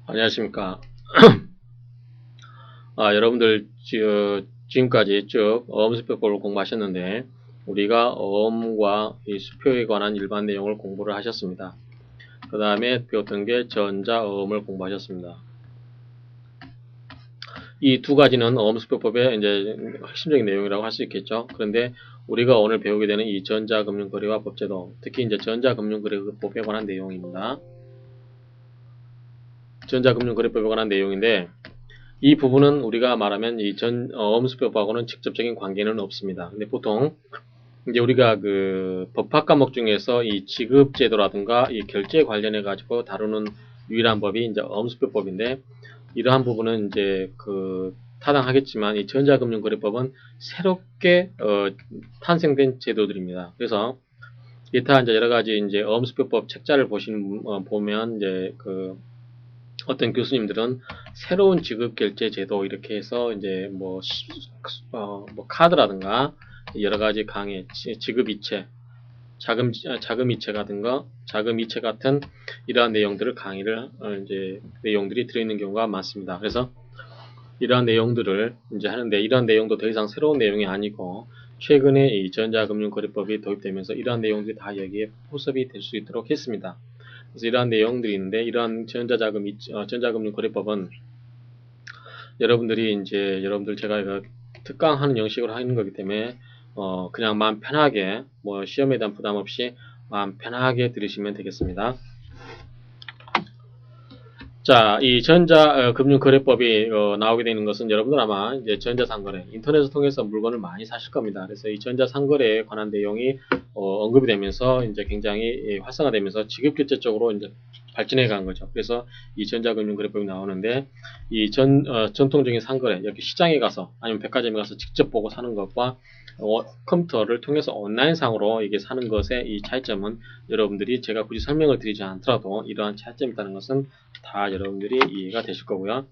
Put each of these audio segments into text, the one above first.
안녕하십니까. 여러분들 지금까지 쭉 어음수표법을 공부하셨는데 우리가 어음과 이 수표에 관한 일반 내용을 공부를 하셨습니다. 그 다음에 배웠던 게 전자어음을 공부하셨습니다. 이 두 가지는 어음수표법의 이제 핵심적인 내용이라고 할 수 있겠죠. 그런데 우리가 오늘 배우게 되는 이 전자금융거래와 법제도, 특히 이제 전자금융거래법에 관한 내용입니다. 전자금융거래법에 관한 내용인데 이 부분은 우리가 말하면 이 어음수표법하고는 직접적인 관계는 없습니다. 근데 보통 이제 우리가 그 법학 과목 중에서 이 지급제도라든가 이 결제 관련해 가지고 다루는 유일한 법이 이제 어음수표법인데 이러한 부분은 이제 그 타당하겠지만 이 전자금융거래법은 새롭게 탄생된 제도들입니다. 그래서 기타 이제 여러 가지 이제 어음수표법 책자를 보면 이제 그 어떤 교수님들은 새로운 지급 결제 제도 이렇게 해서 이제 뭐 카드라든가 여러 가지 강의, 지급 이체, 자금 이체 같은 이러한 내용들을 강의를 이제 내용들이 들어있는 경우가 많습니다. 그래서 이러한 내용들을 이제 하는데 이러한 내용도 더 이상 새로운 내용이 아니고 최근에 이 전자금융거래법이 도입되면서 이러한 내용들이 다 여기에 포섭이 될 수 있도록 했습니다. 그래서 이러한 내용들이 있는데 이러한 전자금융거래법은 여러분들이 이제 제가 특강하는 형식으로 하는 거기 때문에 그냥 마음 편하게 뭐 시험에 대한 부담 없이 마음 편하게 들으시면 되겠습니다. 자, 이 전자금융거래법이 나오게 되는 것은 여러분들 아마 이제 전자상거래, 인터넷을 통해서 물건을 많이 사실 겁니다. 그래서 이 전자상거래에 관한 내용이 언급이 되면서 이제 굉장히 활성화되면서 지급결제 쪽으로 이제 발전해 간 거죠. 그래서 이 전자금융거래법이 나오는데 이 전통적인 상거래, 이렇게 시장에 가서 아니면 백화점에 가서 직접 보고 사는 것과 컴퓨터를 통해서 온라인상으로 이게 사는 것의 이 차이점은 여러분들이 제가 굳이 설명을 드리지 않더라도 이러한 차이점이 있다는 것은 다 여러분들이 이해가 되실 거고요.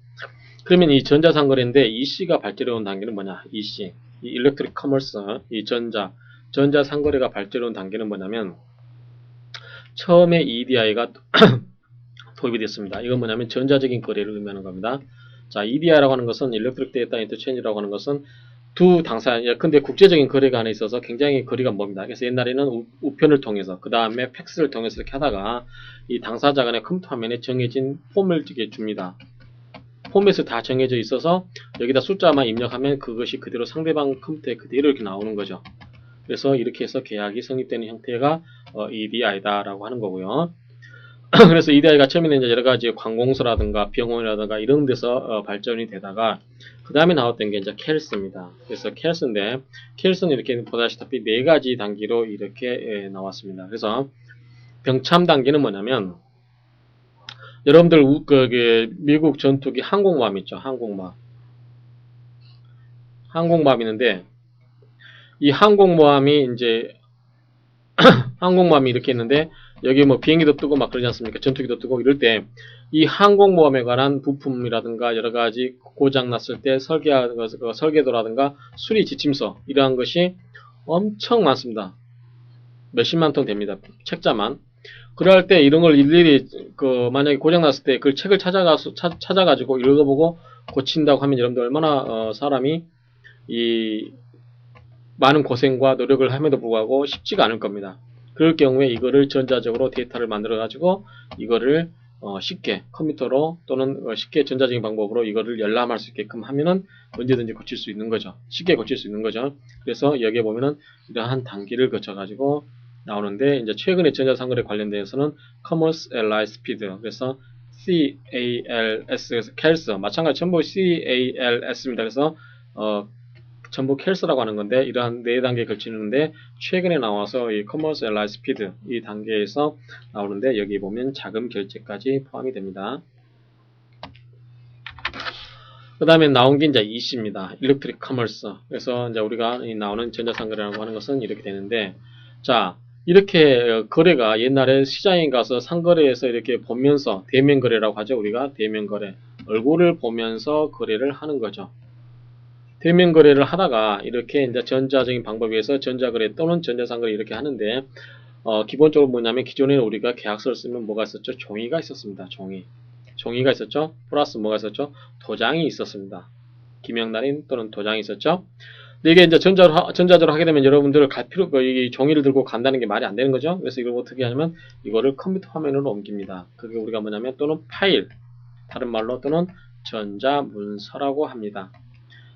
그러면 이 전자상거래인데 EC가 발전해 온 단계는 뭐냐? EC, 이 일렉트릭 커머스, 이 전자상거래가 발전해 온 단계는 뭐냐면 처음에 EDI가 도입이 됐습니다. 이건 뭐냐면 전자적인 거래를 의미하는 겁니다. 자, EDI라고 하는 것은 일렉트릭 데이터 인터체인지라고 하는 것은 두 당사, 근데 국제적인 거래가 안에 있어서 굉장히 거리가 멉니다. 그래서 옛날에는 우편을 통해서, 그 다음에 팩스를 통해서 이렇게 하다가 이 당사자 간의 컴퓨터 화면에 정해진 폼을 줍니다. 포맷이 다 정해져 있어서 여기다 숫자만 입력하면 그것이 그대로 상대방 컴퓨터에 그대로 이렇게 나오는 거죠. 그래서 이렇게 해서 계약이 성립되는 형태가 EDI다라고 하는 거고요. 그래서 EDI가 처음에는 이제 여러 가지 관공서라든가 병원이라든가 이런 데서 발전이 되다가 그 다음에 나왔던 게 이제 켈스입니다. 그래서 켈스인데 켈스는 이렇게 보다시피 네 가지 단계로 이렇게 나왔습니다. 그래서 병참 단계는 뭐냐면 여러분들 미국 전투기 항공모함 있죠. 항공모함 있는데 이 항공모함이 이제 항공모함이 이렇게 있는데 여기 뭐 비행기도 뜨고 막 그러지 않습니까? 전투기도 뜨고 이럴 때 이 항공모함에 관한 부품이라든가 여러 가지 고장 났을 때 설계도라든가 수리 지침서 이러한 것이 엄청 많습니다. 몇십만 통 됩니다. 책자만. 그럴 때 이런 걸 일일이 만약에 고장 났을 때 그 책을 찾아가지고 읽어보고 고친다고 하면 여러분들 얼마나 사람이 이 많은 고생과 노력을 함에도 불구하고 쉽지가 않을 겁니다. 그럴 경우에 이거를 전자적으로 데이터를 만들어 가지고 이거를 쉽게 컴퓨터로 또는 쉽게 전자적인 방법으로 이거를 열람할 수 있게끔 하면은 언제든지 고칠 수 있는 거죠. 쉽게 고칠 수 있는 거죠. 그래서 여기에 보면은 이러한 단계를 거쳐 가지고 나오는데 이제 최근에 전자상거래 관련돼서는 Commerce Ally Speed 그래서 CALS 캘스 마찬가지 전부 CALS입니다. 그래서 전부 켈스라고 하는 건데 이러한 네 단계에 걸치는데 최근에 나와서 이 커머스 엘라이 스피드 이 단계에서 나오는데 여기 보면 자금 결제까지 포함이 됩니다. 그 다음에 나온 게 이제 EC입니다. 일렉트릭 커머스. 그래서 이제 우리가 나오는 전자상거래라고 하는 것은 이렇게 되는데 자 이렇게 거래가 옛날에 시장에 가서 상거래에서 이렇게 보면서 대면거래라고 하죠. 우리가 대면거래 얼굴을 보면서 거래를 하는 거죠. 대면 거래를 하다가 이렇게 이제 전자적인 방법에 의해서 전자거래 또는 전자상거래 이렇게 하는데 기본적으로 뭐냐면 기존에는 우리가 계약서를 쓰면 뭐가 있었죠? 종이가 있었습니다. 종이. 종이가 있었죠. 플러스 뭐가 있었죠? 도장이 있었습니다. 기명날인 또는 도장이 있었죠. 근데 이게 이제 전자적으로 하게 되면 여러분들 이 종이를 들고 간다는 게 말이 안 되는 거죠. 그래서 이걸 어떻게 하냐면 이거를 컴퓨터 화면으로 옮깁니다. 그게 우리가 뭐냐면 또는 파일, 다른 말로 또는 전자문서라고 합니다.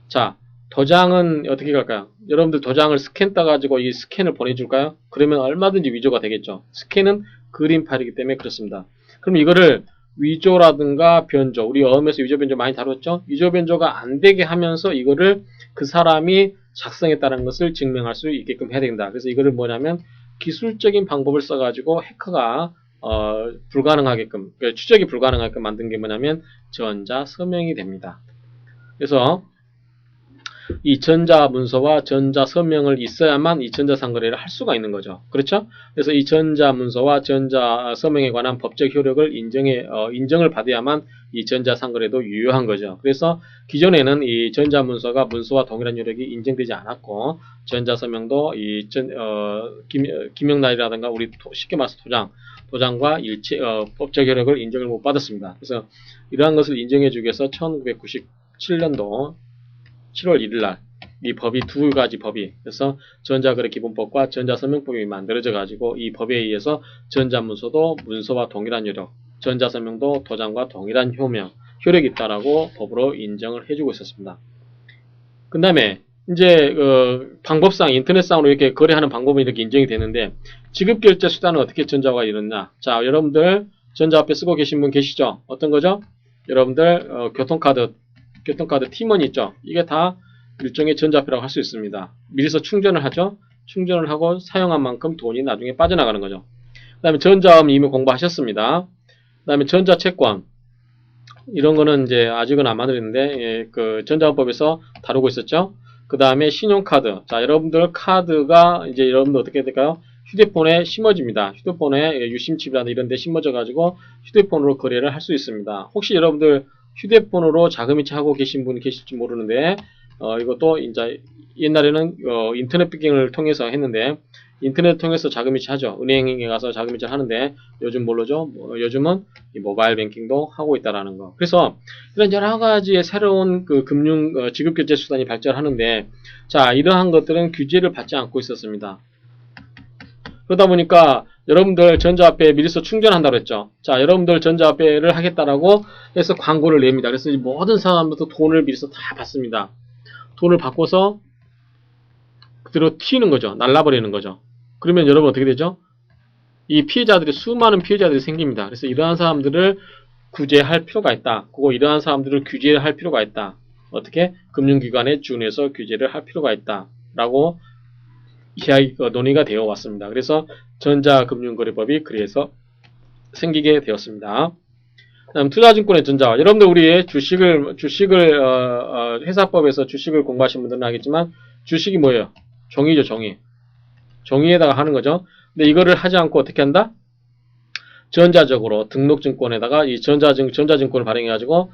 자, 도장은 어떻게 갈까요? 여러분들 도장을 스캔 따가지고 이 스캔을 보내줄까요? 그러면 얼마든지 위조가 되겠죠. 스캔은 그림 파일이기 때문에 그렇습니다. 그럼 이거를 위조라든가 변조, 우리 어음에서 위조 변조 많이 다뤘죠? 위조 변조가 안 되게 하면서 이거를 그 사람이 작성했다는 것을 증명할 수 있게끔 해야 된다. 그래서 이거를 뭐냐면 기술적인 방법을 써가지고 해커가 불가능하게끔, 추적이 불가능하게끔 만든 게 뭐냐면 전자 서명이 됩니다. 그래서 이 전자문서와 전자서명을 있어야만 이 전자상거래를 할 수가 있는 거죠. 그렇죠? 그래서 이 전자문서와 전자서명에 관한 법적 효력을 인정을 받아야만 이 전자상거래도 유효한 거죠. 그래서 기존에는 이 전자문서가 문서와 동일한 효력이 인정되지 않았고, 전자서명도 기명날이라든가 우리 쉽게 말해서 도장과 법적 효력을 인정을 못 받았습니다. 그래서 이러한 것을 인정해주기 위해서 1997년도 7월 1일 날 이 법이 두 가지 법이, 그래서 전자거래 기본법과 전자서명법이 만들어져 가지고 이 법에 의해서 전자문서도 문서와 동일한 효력, 전자서명도 도장과 동일한 효력이 있다라고 법으로 인정을 해주고 있었습니다. 그 다음에 이제 방법상 인터넷상으로 이렇게 거래하는 방법은 이렇게 인정이 되는데, 지급결제 수단은 어떻게 전자화가 이루어졌나? 자, 여러분들 전자화폐 쓰고 계신 분 계시죠? 어떤 거죠? 여러분들 교통카드 T머니 있죠? 이게 다 일종의 전자화폐라고 할 수 있습니다. 미리서 충전을 하죠? 충전을 하고 사용한 만큼 돈이 나중에 빠져나가는 거죠. 그 다음에 전자화폐 이미 공부하셨습니다. 그 다음에 전자채권, 이런 거는 이제 아직은 안 만들었는데, 그 전자화법에서 다루고 있었죠? 그 다음에 신용카드. 자, 여러분들 카드가 이제 여러분들 어떻게 될까요? 휴대폰에 심어집니다. 휴대폰에 유심칩이라든가 이런 데 심어져 가지고 휴대폰으로 거래를 할 수 있습니다. 혹시 여러분들 휴대폰으로 자금이체 하고 계신 분이 계실지 모르는데, 이것도 이제 옛날에는 인터넷 배킹을 통해서 했는데, 인터넷 통해서 자금이체 하죠. 은행에 가서 자금이체를 하는데, 요즘 뭘로죠? 요즘은 모바일 뱅킹도 하고 있다라는 거. 그래서 이런 여러 가지의 새로운 그 금융 지급결제 수단이 발전하는데, 자, 이러한 것들은 규제를 받지 않고 있었습니다. 그러다 보니까 여러분들 전자화폐 미리서 충전한다고 했죠. 자, 여러분들 전자화폐를 하겠다라고 해서 광고를 냅니다. 그래서 모든 사람들도 돈을 미리서 다 받습니다. 돈을 받고서 그대로 튀는 거죠. 날라버리는 거죠. 그러면 여러분 어떻게 되죠? 이 수많은 피해자들이 생깁니다. 그래서 이러한 사람들을 구제할 필요가 있다. 그리고 이러한 사람들을 규제할 필요가 있다. 어떻게? 금융기관에 준해서 규제를 할 필요가 있다. 라고 논의가 되어 왔습니다. 그래서 전자금융거래법이 그래서 생기게 되었습니다. 다음 투자증권의 전자화. 여러분들 우리 주식을 회사법에서 주식을 공부하신 분들은 알겠지만, 주식이 뭐예요? 종이죠, 종이. 종이에다가 하는 거죠. 근데 이거를 하지 않고 어떻게 한다? 전자적으로 등록증권에다가 이 전자증권을 발행해가지고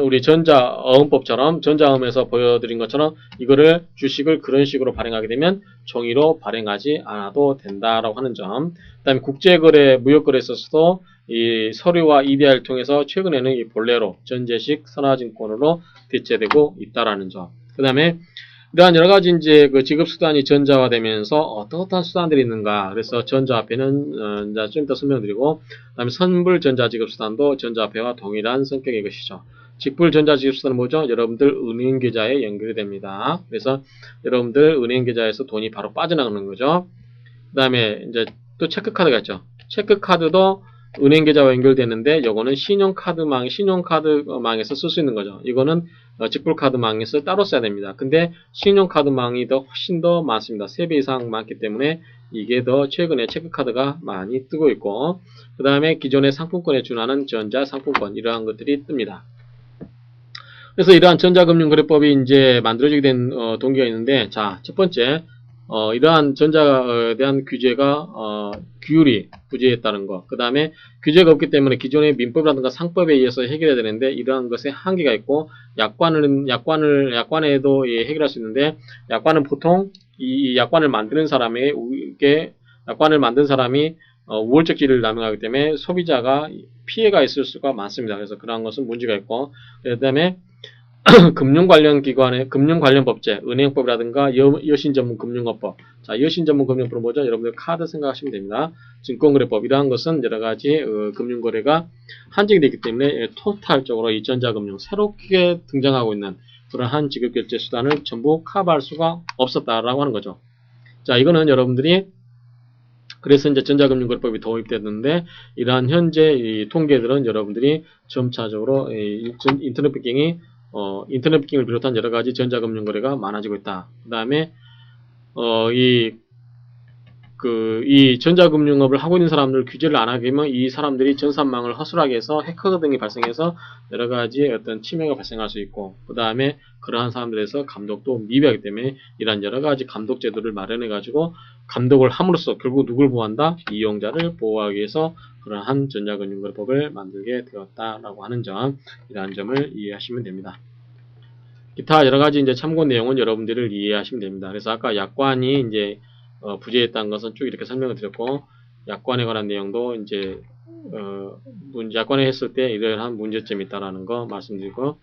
우리 전자어음법처럼 전자어음에서 보여드린 것처럼 이거를 주식을 그런 식으로 발행하게 되면 종이로 발행하지 않아도 된다라고 하는 점. 그 다음에 국제거래, 무역거래에 있어서도 이 서류와 EDR을 통해서 최근에는 이 본래로 전제식 선화증권으로 대체되고 있다라는 점. 그 다음에 이러한 여러 가지 이제 그 지급 수단이 전자화되면서 어떠한 수단들이 있는가. 그래서 전자화폐는 이제 좀 이따 설명드리고, 그다음에 선불 전자지급 수단도 전자화폐와 동일한 성격의 것이죠. 직불 전자지급 수단은 뭐죠? 여러분들 은행 계좌에 연결이 됩니다. 그래서 여러분들 은행 계좌에서 돈이 바로 빠져나가는 거죠. 그다음에 이제 또 체크카드가 있죠. 체크카드도 은행 계좌와 연결되는데, 요거는 신용카드망에서 쓸 수 있는 거죠. 이거는 직불카드망에서 따로 써야 됩니다. 근데 신용카드망이 더 훨씬 더 많습니다. 3배 이상 많기 때문에 이게 더 최근에 체크카드가 많이 뜨고 있고, 그 다음에 기존의 상품권에 준하는 전자상품권, 이러한 것들이 뜹니다. 그래서 이러한 전자금융거래법이 이제 만들어지게 된 동기가 있는데, 자, 첫 번째, 이러한 전자에 대한 규제가 규율이 부재했다는 거. 그 다음에 규제가 없기 때문에 기존의 민법이라든가 상법에 의해서 해결해야 되는데, 이러한 것에 한계가 있고, 약관에도 해결할 수 있는데, 약관은 보통 이 약관을 만드는 사람이 우월적 지위를 남용하기 때문에 소비자가 피해가 있을 수가 많습니다. 그래서 그러한 것은 문제가 있고, 그 다음에 금융 관련 기관의 금융 관련 법제, 은행법이라든가 여신 전문 금융업법. 자, 여신 전문 금융법은 뭐죠? 여러분들 카드 생각하시면 됩니다. 증권거래법 이러한 것은 여러 가지 금융거래가 한정이 되기 때문에 토탈적으로 이 전자금융 새롭게 등장하고 있는 그러한 지급결제 수단을 전부 커버할 수가 없었다라고 하는 거죠. 자, 이거는 여러분들이 그래서 이제 전자금융거래법이 도입됐는데 이러한 현재 이 통계들은 여러분들이 점차적으로 인터넷 뱅킹을 비롯한 여러 가지 전자금융 거래가 많아지고 있다. 그 다음에 이 전자금융업을 하고 있는 사람들 규제를 안 하게 되면 이 사람들이 전산망을 허술하게 해서 해커 등이 발생해서 여러 가지 어떤 침해가 발생할 수 있고, 그 다음에 그러한 사람들에서 감독도 미비하기 때문에 이러한 여러 가지 감독 제도를 마련해 가지고 감독을 함으로써 결국 누굴 보호한다? 이용자를 보호하기 위해서 그러한 전자금융거래법을 만들게 되었다라고 하는 점, 이러한 점을 이해하시면 됩니다. 기타 여러 가지 이제 참고 내용은 여러분들을 이해하시면 됩니다. 그래서 아까 약관이 이제 부재했다는 것은 쭉 이렇게 설명을 드렸고, 약관에 관한 내용도 이제 약관에 했을 때 이러한 문제점이 있다라는 거 말씀드리고,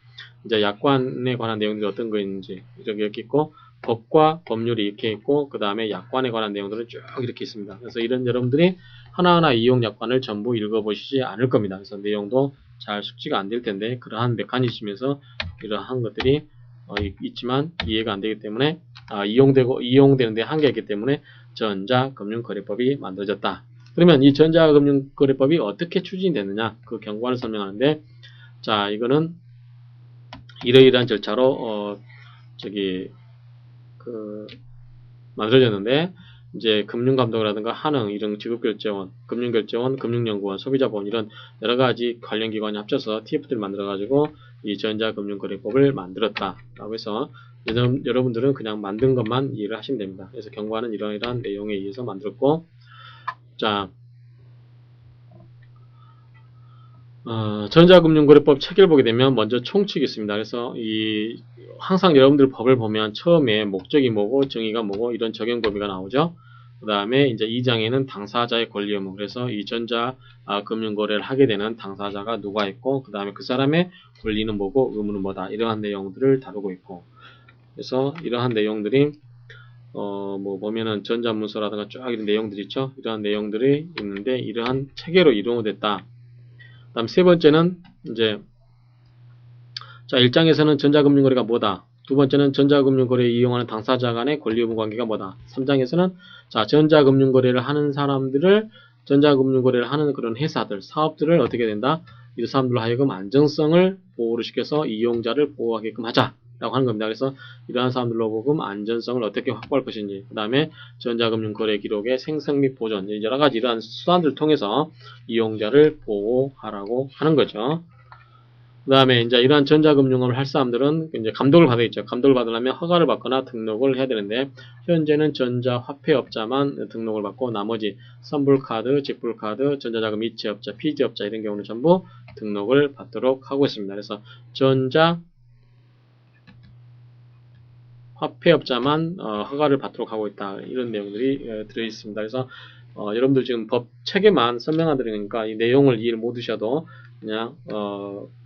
이제 약관에 관한 내용들이 어떤 거있는지 이렇게 있고, 법과 법률이 이렇게 있고, 그 다음에 약관에 관한 내용들은 쭉 이렇게 있습니다. 그래서 이런 여러분들이 하나하나 이용 약관을 전부 읽어보시지 않을 겁니다. 그래서 내용도 잘 숙지가 안 될 텐데, 그러한 메커니즘에서 이러한 것들이 있지만 이해가 안 되기 때문에 이용되는데 한계가 있기 때문에 전자금융거래법이 만들어졌다. 그러면 이 전자금융거래법이 어떻게 추진이 됐느냐, 그 경과를 설명하는데, 자, 이거는 이러이러한 절차로 만들어졌는데, 이제 금융감독이라든가 한흥, 이런 지급결제원, 금융결제원, 금융연구원, 소비자보험 이런 여러 가지 관련 기관이 합쳐서 TF들을 만들어가지고 이 전자금융거래법을 만들었다라고 해서 여러분들은 그냥 만든 것만 이해를 하시면 됩니다. 그래서 경과는 이러이러한 내용에 의해서 만들었고, 자, 전자금융거래법 책을 보게 되면 먼저 총칙이 있습니다. 그래서 항상 여러분들 법을 보면 처음에 목적이 뭐고 정의가 뭐고 이런 적용 범위가 나오죠. 그 다음에 이제 2장에는 당사자의 권리 의무, 그래서 이 전자금융거래를 하게 되는 당사자가 누가 있고, 그 다음에 그 사람의 권리는 뭐고 의무는 뭐다, 이러한 내용들을 다루고 있고, 그래서 이러한 내용들이 보면은 전자문서라든가 쫙 이런 내용들이 있죠. 이러한 내용들이 있는데 이러한 체계로 이루어졌다. 그 다음 세 번째는 이제 1장에서는 전자금융거래가 뭐다. 두 번째는 전자금융거래를 이용하는 당사자 간의 권리 의무 관계가 뭐다. 3장에서는 전자금융거래를 하는 사람들을 전자금융거래를 하는 그런 회사들, 사업들을 어떻게 된다. 이 사람들로 하여금 안전성을 보호를 시켜서 이용자를 보호하게끔 하자 라고 하는 겁니다. 그래서 이러한 사람들로 하여금 안전성을 어떻게 확보할 것인지, 그 다음에 전자금융거래 기록의 생성 및 보존, 여러가지 이러한 수단들을 통해서 이용자를 보호하라고 하는 거죠. 그 다음에 이제 이러한 전자금융업을 할 사람들은 이제 감독을 받아야겠죠. 감독을 받으려면 허가를 받거나 등록을 해야 되는데, 현재는 전자화폐업자만 등록을 받고 나머지 선불카드, 직불카드, 전자자금 이체업자, 피지업자 이런 경우는 전부 등록을 받도록 하고 있습니다. 그래서 전자화폐업자만 허가를 받도록 하고 있다. 이런 내용들이 들어있습니다. 그래서 여러분들 지금 법 체계만 설명하드리니까 이 내용을 이해를 못하셔도 그냥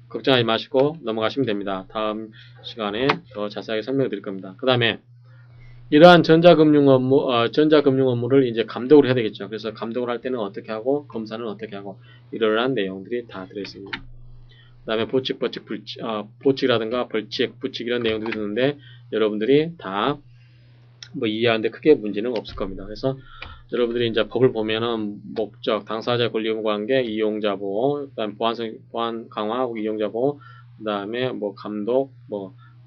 걱정하지 마시고 넘어가시면 됩니다. 다음 시간에 더 자세하게 설명해 드릴 겁니다. 그 다음에 이러한 전자금융 업무를 이제 감독을 해야 되겠죠. 그래서 감독을 할 때는 어떻게 하고, 검사는 어떻게 하고, 이러한 내용들이 다 들어있습니다. 그 다음에 보칙이라든가 벌칙, 부칙 이런 내용들이 있는데 여러분들이 다 이해하는데 크게 문제는 없을 겁니다. 그래서 여러분들이 이제 법을 보면은 목적, 당사자 권리 의무 관계, 이용자 보호, 그다음 보안 강화, 이용자 보호, 그다음에 감독,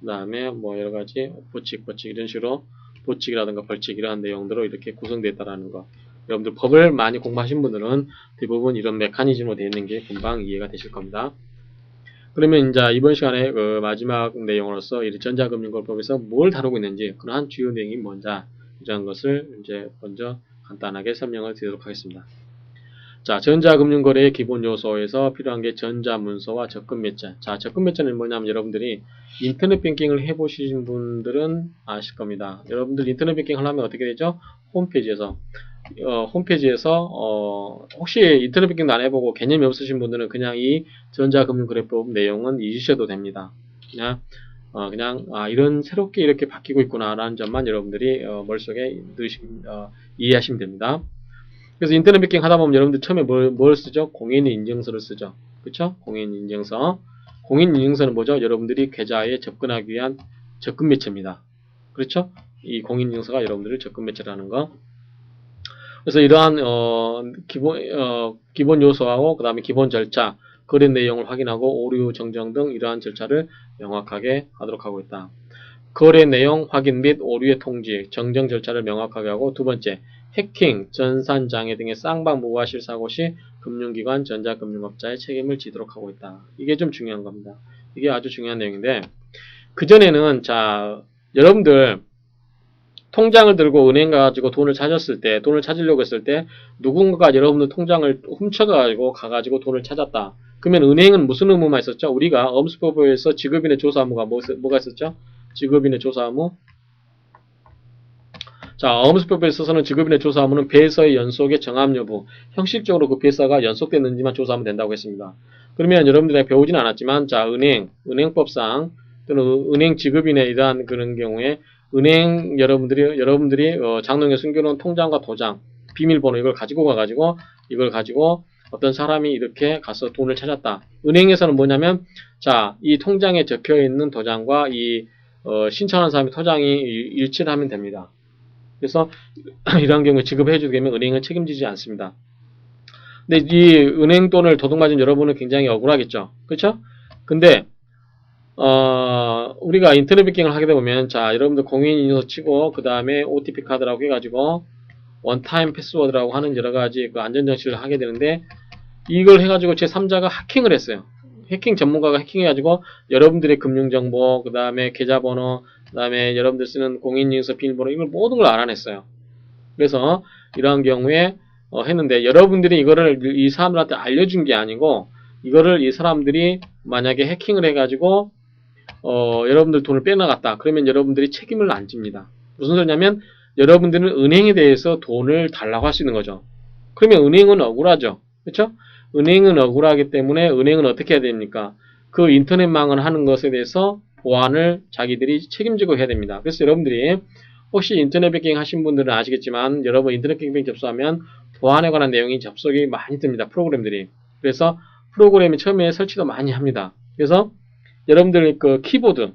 그다음에 여러 가지 보칙 이런 식으로 보칙이라든가 벌칙 이러한 내용들로 이렇게 구성되어 있다라는 거. 여러분들 법을 많이 공부하신 분들은 대부분 이런 메커니즘으로 되어 있는 게 금방 이해가 되실 겁니다. 그러면 이제 이번 시간에 마지막 내용으로서 이 전자금융거래법에서 뭘 다루고 있는지, 그러한 주요 내용이 뭔지 이런 것을 이제 먼저 간단하게 설명을 드리도록 하겠습니다. 자, 전자금융거래의 기본 요소에서 필요한 게 전자문서와 접근매체. 자, 접근매체는 뭐냐면 여러분들이 인터넷 뱅킹을 해보신 분들은 아실 겁니다. 여러분들 인터넷 뱅킹 하려면 어떻게 되죠? 홈페이지에서 홈페이지에서 혹시 인터넷 뱅킹도 안 해보고 개념이 없으신 분들은 그냥 이 전자금융거래법 내용은 잊으셔도 됩니다. 그냥 이런 새롭게 이렇게 바뀌고 있구나라는 점만 여러분들이 머릿속에 이해하시면 됩니다. 그래서 인터넷 뱅킹 하다 보면 여러분들 처음에 뭘 쓰죠? 공인인증서를 쓰죠. 그쵸? 공인인증서. 공인인증서는 뭐죠? 여러분들이 계좌에 접근하기 위한 접근 매체입니다. 그렇죠? 이 공인인증서가 여러분들을 접근 매체라는 거. 그래서 이러한 기본 요소하고 그 다음에 기본 절차, 거래 내용을 확인하고 오류 정정 등 이러한 절차를 명확하게 하도록 하고 있다. 거래 내용 확인 및 오류의 통지, 정정 절차를 명확하게 하고 두 번째, 해킹, 전산장애 등의 쌍방무가 실사고 시 금융기관, 전자금융업자의 책임을 지도록 하고 있다. 이게 좀 중요한 겁니다. 이게 아주 중요한 내용인데 그전에는 여러분들 통장을 들고 은행 가가지고 돈을 찾으려고 했을 때 누군가가 여러분들 통장을 훔쳐가지고 가가지고 돈을 찾았다. 그러면 은행은 무슨 의무만 있었죠? 우리가 엄수법에서 지급인의 조사 의무가 뭐가 있었죠? 지급인의 조사 의무. 자, 엄수법에 있어서는 지급인의 조사 의무는 배서의 연속의 정합 여부, 형식적으로 그 배서가 연속됐는지만 조사하면 된다고 했습니다. 그러면 여러분들이 배우진 않았지만, 자, 은행법상 또는 은행 지급인의 이러한 그런 경우에 은행 여러분들이 장롱에 숨겨놓은 통장과 도장, 비밀번호 이걸 가지고 어떤 사람이 이렇게 가서 돈을 찾았다. 은행에서는 뭐냐면, 자, 이 통장에 적혀 있는 도장과 이 신청한 사람의 토장이 일치를 하면 됩니다. 그래서 이러한 경우에 지급해주게 되면 은행은 책임지지 않습니다. 근데 이 은행 돈을 도둑맞은 여러분은 굉장히 억울하겠죠. 그렇죠? 근데 우리가 인터넷 뱅킹을 하게 되면, 자, 여러분들 공인인증서 치고, 그 다음에 OTP 카드라고 해가지고, 원타임 패스워드라고 하는 여러가지 그 안전장치를 하게 되는데, 이걸 해가지고 제3자가 해킹을 했어요. 해킹 전문가가 해킹해가지고, 여러분들의 금융정보, 그 다음에 계좌번호, 그 다음에 여러분들 쓰는 공인인증서 비밀번호, 이걸 모든 걸 알아냈어요. 그래서, 이러한 경우에, 했는데, 여러분들이 이거를 이 사람들한테 알려준 게 아니고, 이거를 이 사람들이 만약에 해킹을 해가지고, 여러분들 돈을 빼나갔다. 그러면 여러분들이 책임을 안 집니다. 무슨 소리냐면 여러분들은 은행에 대해서 돈을 달라고 할 수 있는 거죠. 그러면 은행은 억울하죠. 그렇죠? 은행은 억울하기 때문에 은행은 어떻게 해야 됩니까? 그 인터넷망을 하는 것에 대해서 보안을 자기들이 책임지고 해야 됩니다. 그래서 여러분들이 혹시 인터넷 뱅킹 하신 분들은 아시겠지만 여러분 인터넷 뱅킹 접수하면 보안에 관한 내용이 접속이 많이 뜹니다. 프로그램들이. 그래서 프로그램이 처음에 설치도 많이 합니다. 그래서 여러분들 그 키보드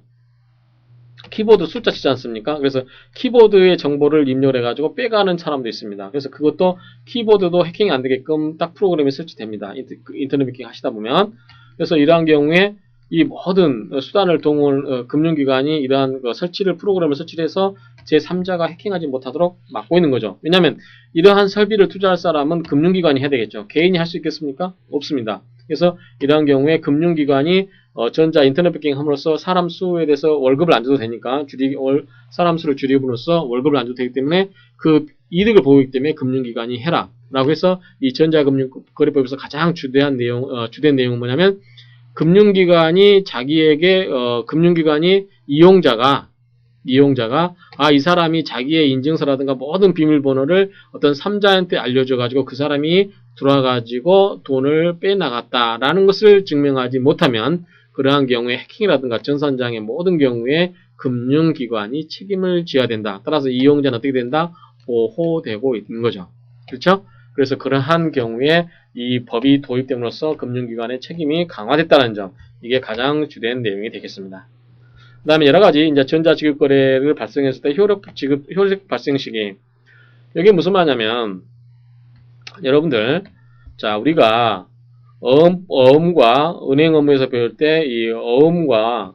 숫자 치지 않습니까? 그래서 키보드의 정보를 입력해 가지고 빼가는 사람도 있습니다. 그래서 그것도 키보드도 해킹이 안 되게끔 딱 프로그램이 설치됩니다. 인터넷 뱅킹 하시다 보면. 그래서 이러한 경우에 이 모든 수단을 금융기관이 이러한 프로그램을 설치를 해서 제3자가 해킹하지 못하도록 막고 있는 거죠. 왜냐하면 이러한 설비를 투자할 사람은 금융기관이 해야 되겠죠. 개인이 할 수 있겠습니까? 없습니다. 그래서 이러한 경우에 금융기관이 전자 인터넷 뱅킹 함으로써 사람 수에 대해서 월급을 안 줘도 되니까 사람 수를 줄임으로써 월급을 안 줘도 되기 때문에 그 이득을 보기 때문에 금융기관이 해라 라고 해서 이 전자금융거래법에서 가장 주된 내용은 뭐냐면 금융기관이 이용자가 이 사람이 자기의 인증서라든가 모든 비밀번호를 어떤 3자한테 알려줘가지고 그 사람이 들어와가지고 돈을 빼나갔다라는 것을 증명하지 못하면 그러한 경우에 해킹이라든가 전산장애 모든 경우에 금융기관이 책임을 져야 된다. 따라서 이용자는 어떻게 된다? 보호되고 있는 거죠. 그렇죠? 그래서 그러한 경우에 이 법이 도입됨으로써 금융기관의 책임이 강화됐다는 점, 이게 가장 주된 내용이 되겠습니다. 그 다음에 여러가지 이제 전자지급거래를 발생했을 때 효력 발생 시기. 여기 무슨 말이냐면 여러분들, 자, 우리가 어음과 은행 업무에서 배울 때 이 어음과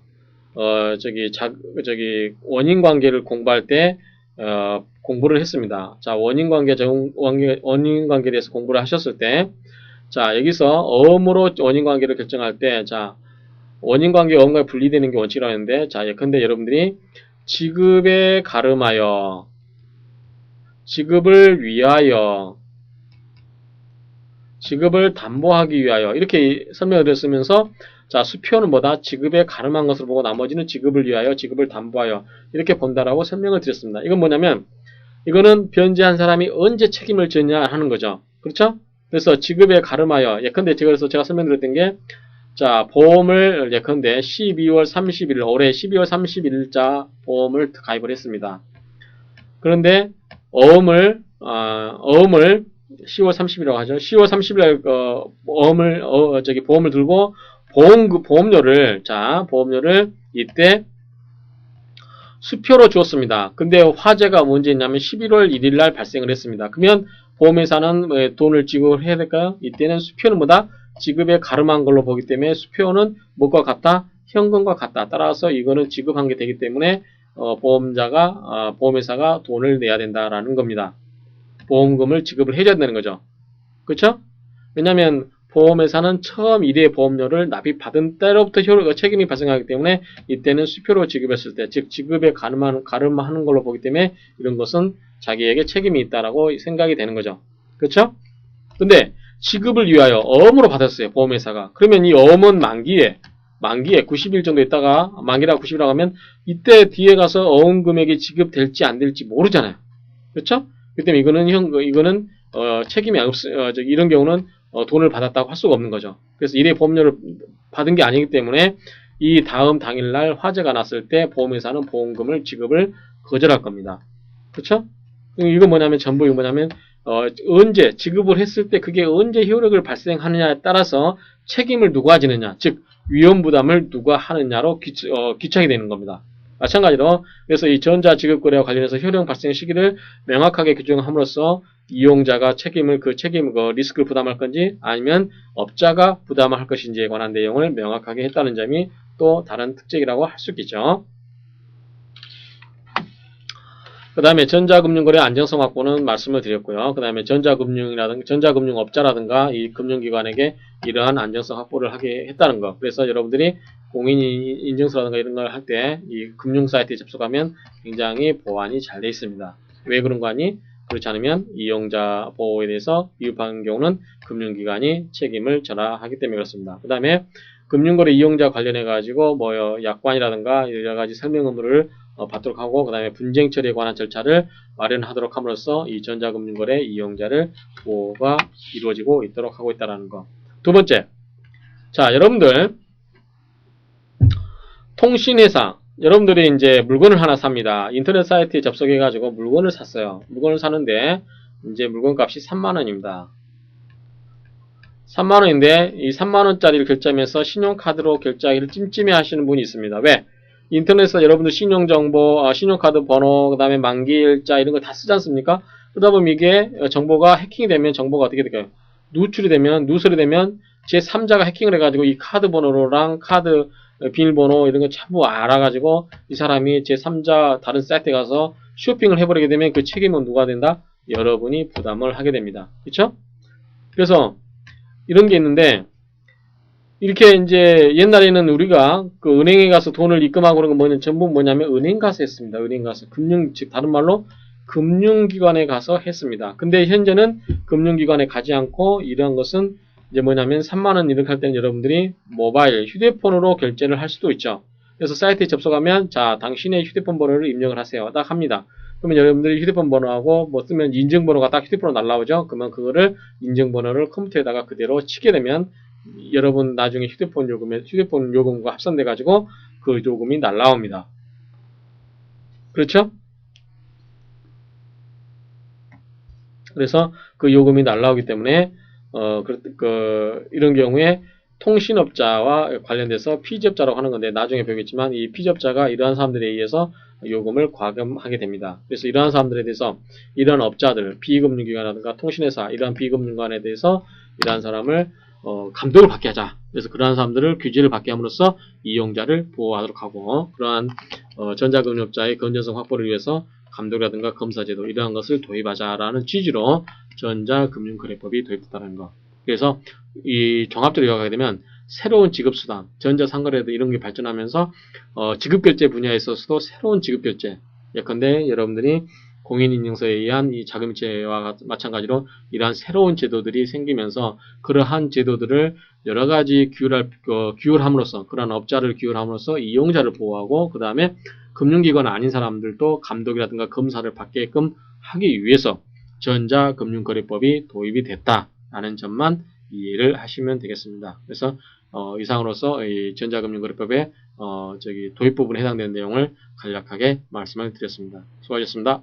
원인 관계를 공부할 때 공부를 했습니다. 자, 원인 관계에 대해서 공부를 하셨을 때, 자, 여기서 어음으로 원인 관계를 결정할 때, 자, 원인 관계 어음과 분리되는 게 원칙이라고 하는데, 자, 예컨대 여러분들이 지급에 가름하여, 지급을 위하여, 지급을 담보하기 위하여 이렇게 설명을 드렸으면서 자, 수표는 뭐다? 지급에 가름한 것을 보고 나머지는 지급을 위하여, 지급을 담보하여 이렇게 본다라고 설명을 드렸습니다. 이건 뭐냐면 이거는 변제한 사람이 언제 책임을 졌냐 하는 거죠. 그렇죠? 그래서 지급에 가름하여 예컨대 그래서 제가 설명드렸던 게 자, 보험을 예컨대 12월 31일 올해 12월 31일자 보험을 가입을 했습니다. 그런데 어음을 10월 30일이라고 하죠. 10월 30일 보험을 들고 보험료를 이때 수표로 주었습니다. 근데 화재가 문제냐면 11월 1일 날 발생을 했습니다. 그러면 보험회사는 돈을 지급을 해야 될까요? 이때는 수표는 뭐다? 지급에 가름한 걸로 보기 때문에 수표는 뭐가 같다? 현금과 같다. 따라서 이거는 지급한 게 되기 때문에 보험회사가 돈을 내야 된다라는 겁니다. 보험금을 지급을 해줘야 되는 거죠. 그렇죠? 왜냐하면 보험회사는 처음 1회 보험료를 납입받은 때로부터 책임이 발생하기 때문에 이때는 수표로 지급했을 때, 즉 지급에 가름하는 걸로 보기 때문에 이런 것은 자기에게 책임이 있다라고 생각이 되는 거죠. 그렇죠? 근데 지급을 위하여 어음으로 받았어요. 보험회사가. 그러면 이 어음은 만기에 90일 정도 있다가 만기라고 90일이라고 하면 이때 뒤에 가서 어음 금액이 지급될지 안 될지 모르잖아요. 그렇죠? 그렇기 때문에 이거는 책임이 이런 경우는 돈을 받았다고 할 수가 없는 거죠. 그래서 1회 보험료를 받은 게 아니기 때문에 이 다음 당일날 화재가 났을 때 보험회사는 보험금을 지급을 거절할 겁니다. 그렇죠? 이건 뭐냐면 전부 이거 뭐냐면 언제 지급을 했을 때 그게 언제 효력을 발생하느냐에 따라서 책임을 누가 지느냐, 즉 위험 부담을 누가 하느냐로 귀착이 되는 겁니다. 마찬가지로 그래서 이 전자지급거래와 관련해서 효력 발생 시기를 명확하게 규정함으로써 이용자가 리스크를 부담할 건지 아니면 업자가 부담을 할 것인지에 관한 내용을 명확하게 했다는 점이 또 다른 특징이라고 할 수 있겠죠. 그 다음에 전자금융거래 안정성 확보는 말씀을 드렸고요. 그 다음에 전자금융업자라든가 이 금융기관에게 이러한 안정성 확보를 하게 했다는 거. 그래서 여러분들이 공인인증서라든가 이런 걸 할 때 이 금융 사이트에 접속하면 굉장히 보안이 잘 되어 있습니다. 왜 그런 거 아니? 그렇지 않으면 이용자 보호에 대해서 위반한 경우는 금융기관이 책임을 져야 하기 때문에 그렇습니다. 그 다음에 금융거래 이용자 관련해 가지고 약관이라든가 여러 가지 설명 의무를 받도록 하고 그 다음에 분쟁 처리에 관한 절차를 마련하도록 함으로써 이 전자금융거래 이용자를 보호가 이루어지고 있도록 하고 있다는 거. 두 번째, 자 여러분들 통신회사 여러분들이 이제 물건을 하나 삽니다. 인터넷 사이트에 접속해 가지고 물건을 샀어요. 물건을 사는데 이제 물건값이 3만원입니다. 3만원인데 이 3만원짜리를 결제하면서 신용카드로 결제하기를 찜찜해 하시는 분이 있습니다. 왜? 인터넷에서 여러분들 신용정보, 신용카드 번호, 그 다음에 만기일자 이런 거 다 쓰지 않습니까? 그러다 보면 이게 정보가 해킹이 되면 정보가 어떻게 될까요? 누설이 되면 제3자가 해킹을 해가지고 이 카드 번호랑 카드 비밀번호 이런 거 전부 알아가지고 이 사람이 제3자 다른 사이트에 가서 쇼핑을 해버리게 되면 그 책임은 누가 된다? 여러분이 부담을 하게 됩니다. 그렇죠? 그래서 이런 게 있는데 이렇게 이제 옛날에는 우리가 그 은행에 가서 돈을 입금하고 그런 거 전부 뭐냐면 은행 가서 했습니다. 은행 가서 즉 다른 말로 금융기관에 가서 했습니다. 근데 현재는 금융기관에 가지 않고 이러한 것은 이제 뭐냐면 3만원 이렇게 할 때는 여러분들이 모바일 휴대폰으로 결제를 할 수도 있죠. 그래서 사이트에 접속하면 자 당신의 휴대폰 번호를 입력을 하세요. 딱 합니다. 그러면 여러분들이 휴대폰 번호하고 쓰면 인증번호가 딱 휴대폰으로 날라오죠. 그러면 그거를 인증번호를 컴퓨터에다가 그대로 치게 되면 여러분 나중에 휴대폰 요금과 합산돼 가지고 그 요금이 날라옵니다. 그렇죠? 그래서 그 요금이 날라오기 때문에 이런 경우에 통신업자와 관련돼서 피지업자라고 하는 건데 나중에 배우겠지만 이 피지업자가 이러한 사람들에 의해서 요금을 과금하게 됩니다. 그래서 이러한 사람들에 대해서 이러한 업자들, 비금융기관이라든가 통신회사 이러한 비금융기관에 대해서 이러한 사람을 감독을 받게 하자. 그래서 그러한 사람들을 규제를 받게 함으로써 이용자를 보호하도록 하고 그러한 전자금융업자의 건전성 확보를 위해서 감독이라든가 검사제도 이러한 것을 도입하자라는 취지로 전자금융거래법이 도입됐다는 거. 그래서 이 종합적으로 요약하게 되면 새로운 지급수단, 전자상거래도 이런 게 발전하면서 지급결제 분야에 있어서도 새로운 지급결제 예컨대 여러분들이 공인인증서에 의한 이 자금이체와 마찬가지로 이러한 새로운 제도들이 생기면서 그러한 제도들을 여러 가지 규율함으로써 그러한 업자를 규율함으로써 이용자를 보호하고 그 다음에 금융기관 아닌 사람들도 감독이라든가 검사를 받게끔 하기 위해서 전자금융거래법이 도입이 됐다라는 점만 이해를 하시면 되겠습니다. 그래서 이상으로서 이 전자금융거래법의 도입 부분에 해당되는 내용을 간략하게 말씀을 드렸습니다. 수고하셨습니다.